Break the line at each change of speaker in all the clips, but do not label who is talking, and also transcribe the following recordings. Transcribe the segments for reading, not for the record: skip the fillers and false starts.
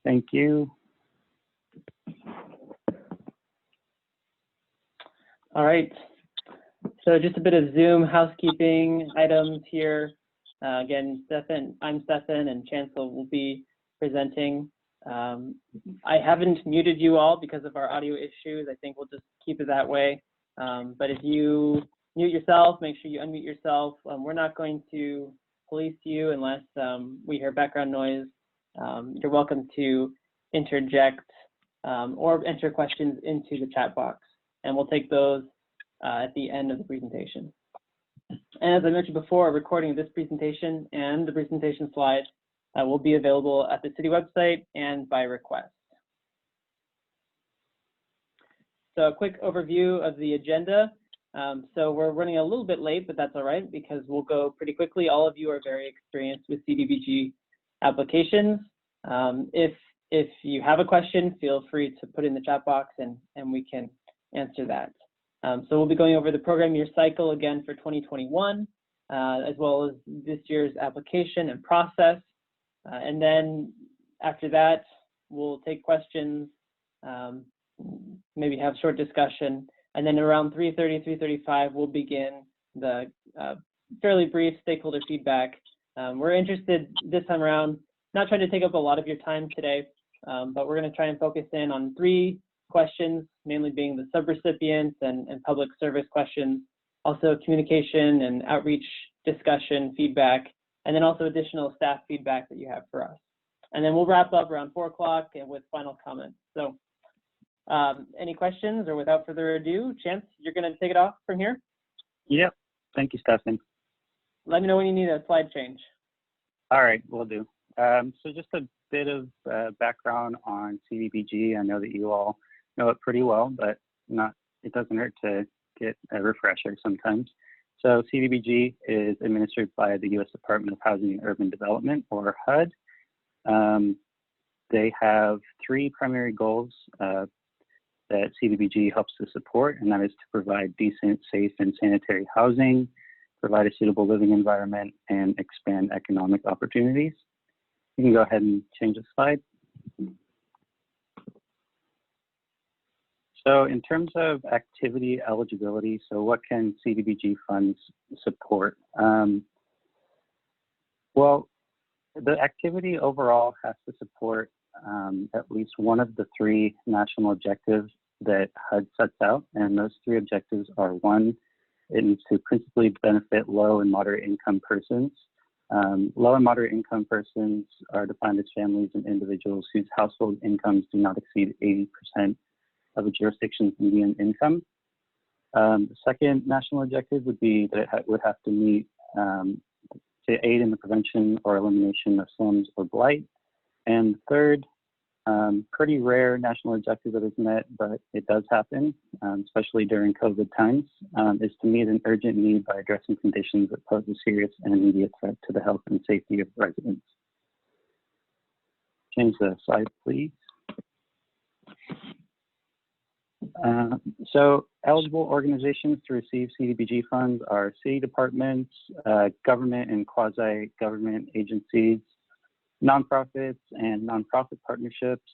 Thank you.
All right. So just a bit of Zoom housekeeping items here. Again, I'm Stefan, and Chancellor will be presenting. I haven't muted you all because of our audio issues. I think we'll just keep it that way. But if you mute yourself, make sure you unmute yourself. We're not going to police you unless we hear background noise. You're welcome to interject or enter questions into the chat box, and we'll take those at the end of the presentation. And as I mentioned before, a recording of this presentation and the presentation slides will be available at the city website and by request. So a quick overview of the agenda. So we're running a little bit late, but that's all right because we'll go pretty quickly. All of you are very experienced with CDBG applications. If you have a question, feel free to put in the chat box and we can answer that. So we'll be going over the program year cycle again for 2021, as well as this year's application and process. And then after that, we'll take questions, maybe have short discussion. And then around 3:30, 3:35, we'll begin the fairly brief stakeholder feedback. We're interested this time around, not trying to take up a lot of your time today, but we're going to try and focus in on 3 questions, mainly being the subrecipients and public service questions, also communication and outreach discussion feedback, and then also additional staff feedback that you have for us. And then we'll wrap up around 4 o'clock and with final comments. So any questions, or without further ado, Chance, you're going to take it off from here?
Yep. Thank you, Stefan.
Let me know when you need a slide change.
All right, will do. So just a bit of background on CDBG. I know that you all know it pretty well, but it doesn't hurt to get a refresher sometimes. So CDBG is administered by the U.S. Department of Housing and Urban Development, or HUD. They have 3 primary goals that CDBG helps to support, and that is to provide decent, safe, and sanitary housing, provide a suitable living environment, and expand economic opportunities. You can go ahead and change the slide. So in terms of activity eligibility, so what can CDBG funds support? Well, the activity overall has to support at least one of the 3 national objectives that HUD sets out, and those 3 objectives are: 1, it needs to principally benefit low and moderate income persons. Low and moderate income persons are defined as families and individuals whose household incomes do not exceed 80% of a jurisdiction's median income. The second national objective would be that it would have to meet to aid in the prevention or elimination of slums or blight. And third, pretty rare national objective that is met, but it does happen, especially during COVID times, is to meet an urgent need by addressing conditions that pose a serious and immediate threat to the health and safety of residents. Change the slide, please. So eligible organizations to receive CDBG funds are city departments, government and quasi-government agencies, nonprofits, and nonprofit partnerships.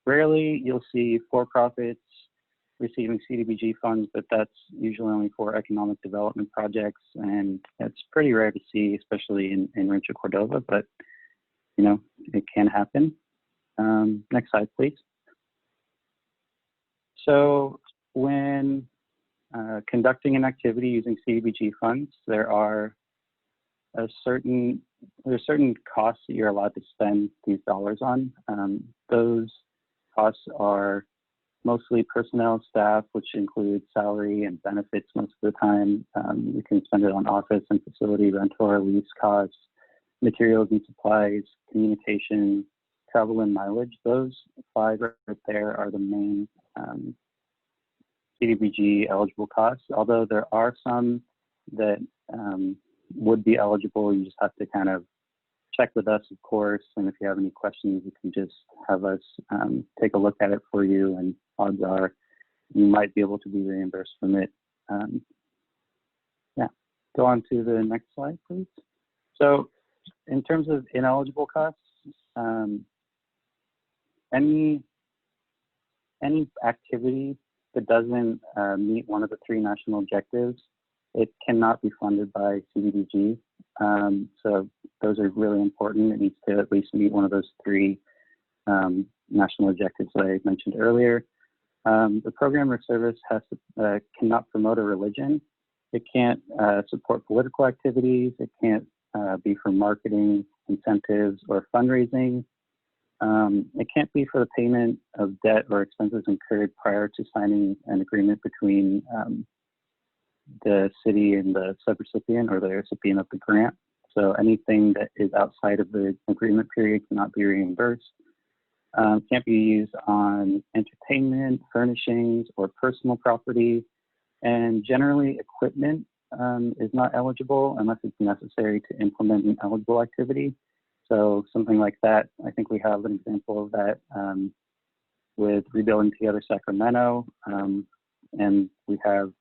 Rarely you'll see for-profits receiving CDBG funds, but that's usually only for economic development projects, and it's pretty rare to see, especially in Rancho Cordova, but you know, it can happen. Next slide, please. So when conducting an activity using CDBG funds, there are certain costs that you're allowed to spend these dollars on. Those costs are mostly personnel, staff, which include salary and benefits most of the time. You can spend it on office and facility rental or lease costs, materials and supplies, communication, travel and mileage. Those 5 right there are the main CDBG eligible costs, although there are some that would be eligible. You just have to kind of check with us, of course, and if you have any questions, you can just have us take a look at it for you, and odds are you might be able to be reimbursed from it. Yeah, go on to the next slide, please. So in terms of ineligible costs, any activity that doesn't meet one of the three national objectives, it cannot be funded by CDBG. So those are really important. It needs to at least meet one of those three national objectives that I mentioned earlier. The program or service cannot promote a religion. It can't support political activities. It can't be for marketing, incentives, or fundraising. It can't be for the payment of debt or expenses incurred prior to signing an agreement between the city and the subrecipient or the recipient of the grant. So anything that is outside of the agreement period cannot be reimbursed. Can't be used on entertainment, furnishings, or personal property. And generally, equipment is not eligible unless it's necessary to implement an eligible activity. So something like that, I think we have an example of that with Rebuilding Together Sacramento. And we have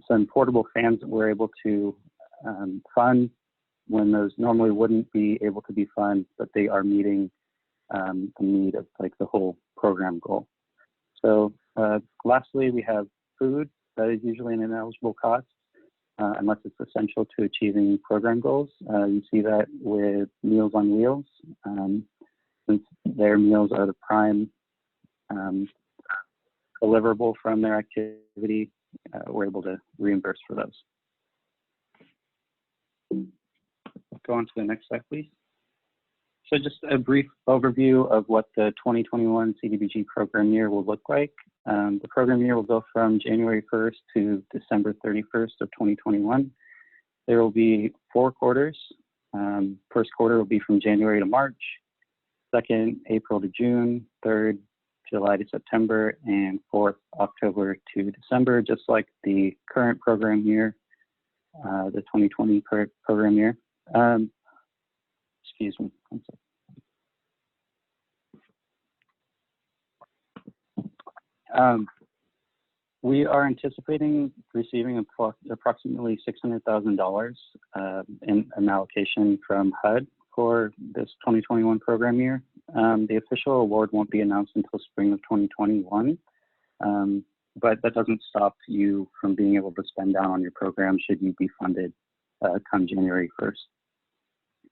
some portable fans that we're able to fund when those normally wouldn't be able to be funded, but they are meeting the need of like the whole program goal. So lastly, we have food that is usually an ineligible cost unless it's essential to achieving program goals. You see that with Meals on Wheels. Since their meals are the prime deliverable from their activity, we're able to reimburse for those. Go on to the next slide, please. So just a brief overview of what the 2021 CDBG program year will look like. The program year will go from January 1st to December 31st of 2021. There will be 4 quarters. First quarter will be from January to March, second, April to June, third, July to September, and fourth, October to December, just like the current program year, the 2020 program year. Excuse me, one second. We are anticipating receiving approximately $600,000 in an allocation from HUD for this 2021 program year. The official award won't be announced until spring of 2021, but that doesn't stop you from being able to spend down on your program should you be funded come January 1st.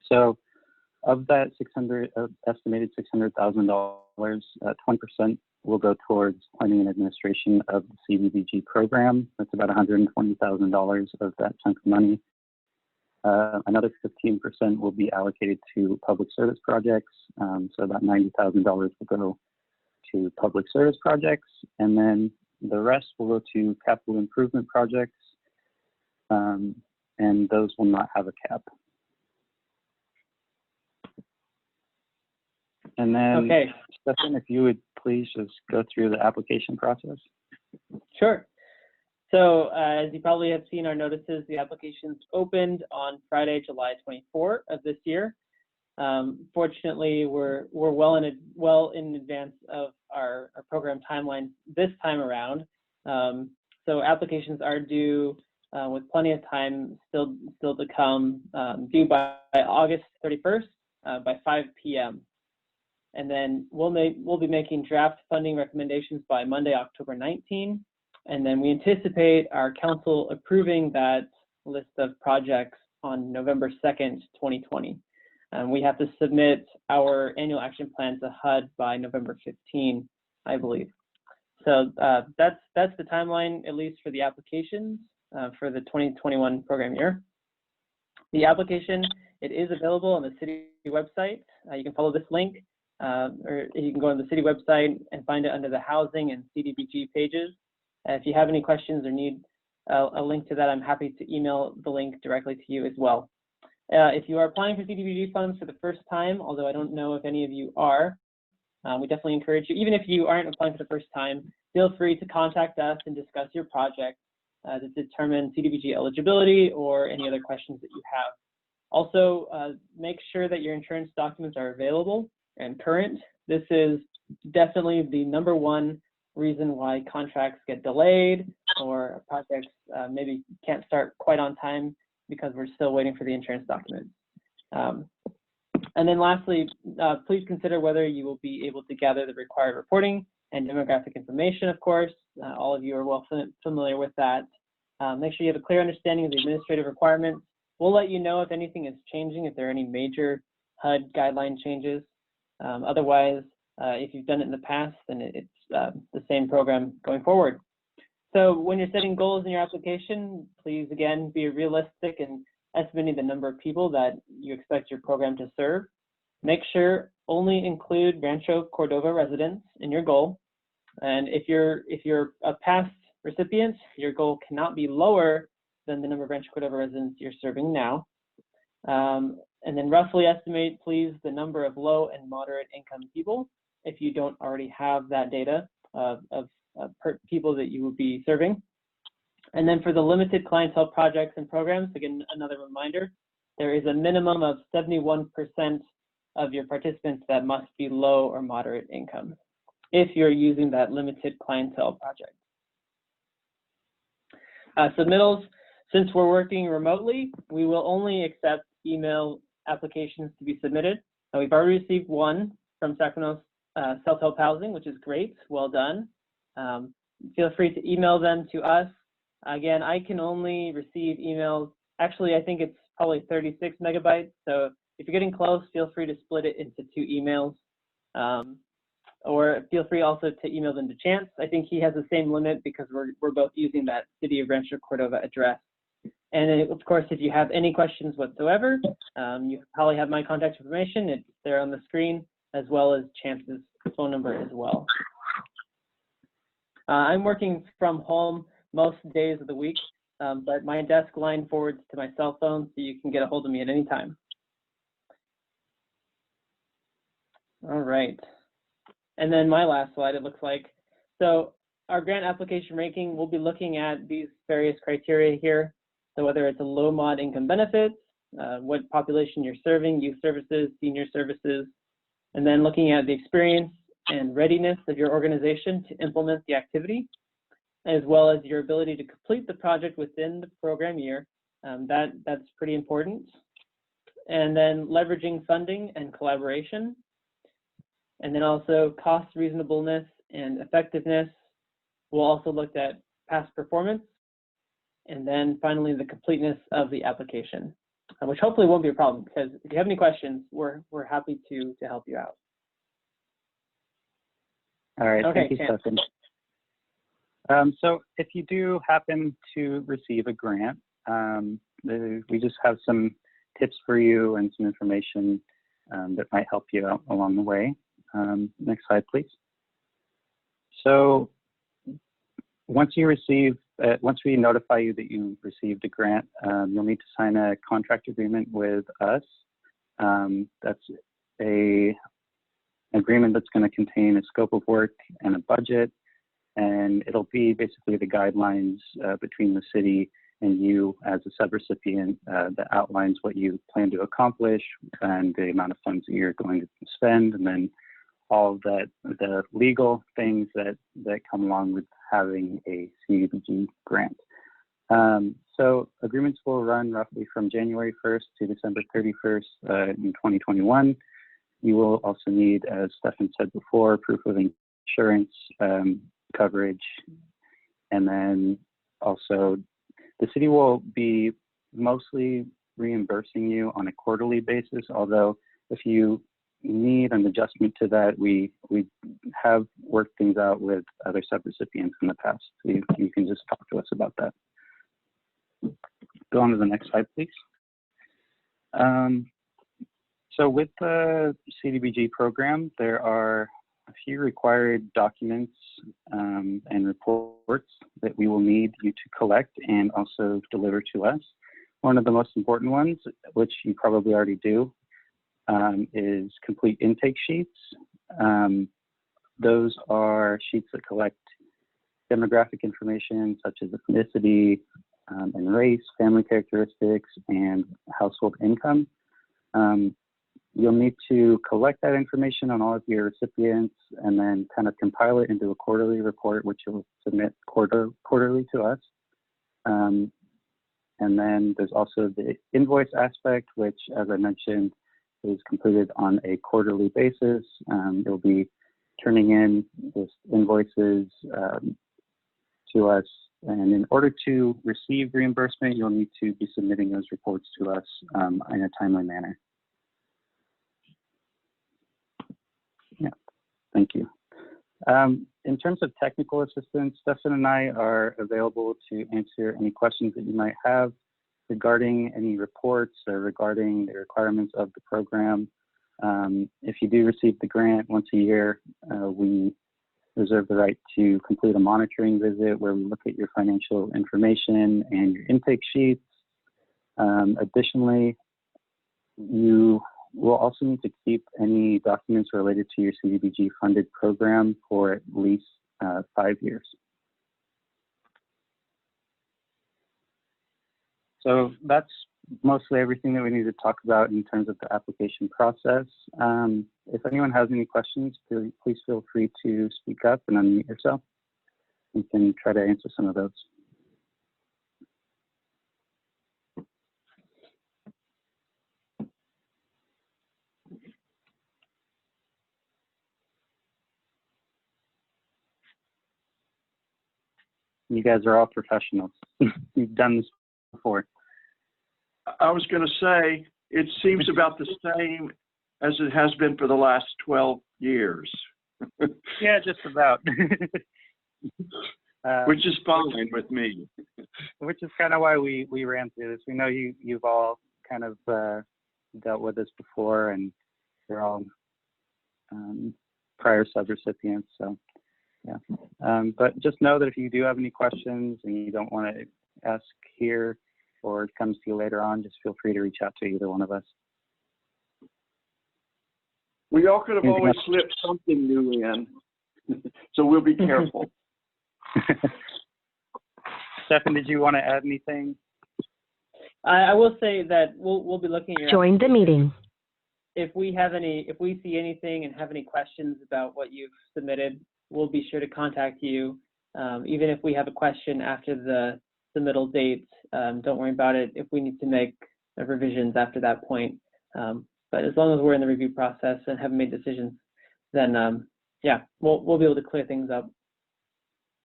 So of that estimated $600,000, 20% will go towards planning and administration of the CDBG program. That's about $120,000 of that chunk of money. Another 15% will be allocated to public service projects. So about $90,000 will go to public service projects. And then the rest will go to capital improvement projects. And those will not have a cap. And then, okay. Stefan, if you would please just go through the application process.
Sure. So as you probably have seen our notices, the applications opened on Friday, July 24 of this year. Fortunately, we're well in advance of our program timeline this time around. So applications are due with plenty of time still to come, due by August 31st by 5 p.m. And then we'll be making draft funding recommendations by Monday, October 19. And then we anticipate our council approving that list of projects on November 2nd, 2020. We have to submit our annual action plan to HUD by November 15, I believe. So that's the timeline, at least for the applications for the 2021 program year. The application, it is available on the city website. You can follow this link. Or you can go on the city website and find it under the housing and CDBG pages. If you have any questions or need a link to that, I'm happy to email the link directly to you as well. If you are applying for CDBG funds for the first time, although I don't know if any of you are, we definitely encourage you, even if you aren't applying for the first time, feel free to contact us and discuss your project to determine CDBG eligibility or any other questions that you have. Also, make sure that your insurance documents are available and current. This is definitely the #1 reason why contracts get delayed or projects maybe can't start quite on time because we're still waiting for the insurance documents. And then lastly, please consider whether you will be able to gather the required reporting and demographic information, of course. All of you are well familiar with that. Make sure you have a clear understanding of the administrative requirements. We'll let you know if anything is changing, if there are any major HUD guideline changes. Otherwise, if you've done it in the past, then it's the same program going forward. So when you're setting goals in your application, please, again, be realistic in estimating the number of people that you expect your program to serve. Make sure only include Rancho Cordova residents in your goal. And if you're a past recipient, your goal cannot be lower than the number of Rancho Cordova residents you're serving now. And then roughly estimate, please, the number of low and moderate income people if you don't already have that data of people that you will be serving. And then for the limited clientele projects and programs, again, another reminder, there is a minimum of 71% of your participants that must be low or moderate income if you're using that limited clientele project. Submittals, since we're working remotely, we will only accept email applications to be submitted. We've already received one from Sacramento Self-Help Housing, which is great, well done. Feel free to email them to us. Again, I can only receive emails. Actually, I think it's probably 36 megabytes. So if you're getting close, feel free to split it into 2 emails. Or feel free also to email them to Chance. I think he has the same limit because we're both using that City of Rancho Cordova address. And of course, if you have any questions whatsoever, you probably have my contact information. It's there on the screen, as well as Chance's phone number as well. I'm working from home most days of the week, but my desk line forwards to my cell phone, so you can get a hold of me at any time. All right. And then my last slide, it looks like. So our grant application ranking, we'll be looking at these various criteria here. So whether it's a low mod income benefits, what population you're serving, youth services, senior services, and then looking at the experience and readiness of your organization to implement the activity, as well as your ability to complete the project within the program year. That's pretty important. And then leveraging funding and collaboration. And then also cost reasonableness and effectiveness. We'll also look at past performance. And then finally, the completeness of the application, which hopefully won't be a problem, because if you have any questions, we're happy to help you out.
All right,
okay,
thank you, Stefan. So if you do happen to receive a grant, we just have some tips for you and some information that might help you out along the way. Next slide, please. So once we notify you that you received a grant, you'll need to sign a contract agreement with us. That's an agreement that's going to contain a scope of work and a budget, and it'll be basically the guidelines between the city and you as a subrecipient that outlines what you plan to accomplish and the amount of funds that you're going to spend, and then all of that, the legal things that come along with having a CDBG grant. So agreements will run roughly from January 1st to December 31st in 2021. You will also need, as Stefan said before, proof of insurance coverage. And then also the city will be mostly reimbursing you on a quarterly basis, although if you need an adjustment to that, we have worked things out with other subrecipients in the past. So you can just talk to us about that. Go on to the next slide, please. So with the CDBG program, there are a few required documents and reports that we will need you to collect and also deliver to us. One of the most important ones, which you probably already do, is complete intake sheets. Those are sheets that collect demographic information such as ethnicity and race, family characteristics, and household income. You'll need to collect that information on all of your recipients and then kind of compile it into a quarterly report, which you'll submit quarterly to us. And then there's also the invoice aspect, which, as I mentioned, is completed on a quarterly basis. You'll be turning in this invoices to us, and in order to receive reimbursement, you'll need to be submitting those reports to us in a timely manner. Yeah, thank you. In terms of technical assistance, Stefan and I are available to answer any questions that you might have regarding any reports or regarding the requirements of the program. If you do receive the grant once a year, we reserve the right to complete a monitoring visit where we look at your financial information and your intake sheets. Additionally, you will also need to keep any documents related to your CDBG funded program for at least 5 years. So that's mostly everything that we need to talk about in terms of the application process. If anyone has any questions, please feel free to speak up and unmute yourself. We can try to answer some of those. You guys are all professionals. You've done this before.
I was going to say, it seems about the same as it has been for the last 12 years.
Yeah, just about.
Which is fine with me.
Which is kind of why we ran through this. We know you've all kind of dealt with this before, and you're all prior subrecipients, so yeah. But just know that if you do have any questions and you don't want to ask here, or it comes to you later on, just feel free to reach out to either one of us.
We all could have always slipped something new in, so we'll be careful.
Stefan, did you want to add anything?
I will say that we'll be looking at your
Join the meeting.
If we see anything and have any questions about what you've submitted, we'll be sure to contact you. Even if we have a question after the submittal date, don't worry about it if we need to make revisions after that point. But as long as we're in the review process and haven't made decisions, then yeah, we'll be able to clear things up.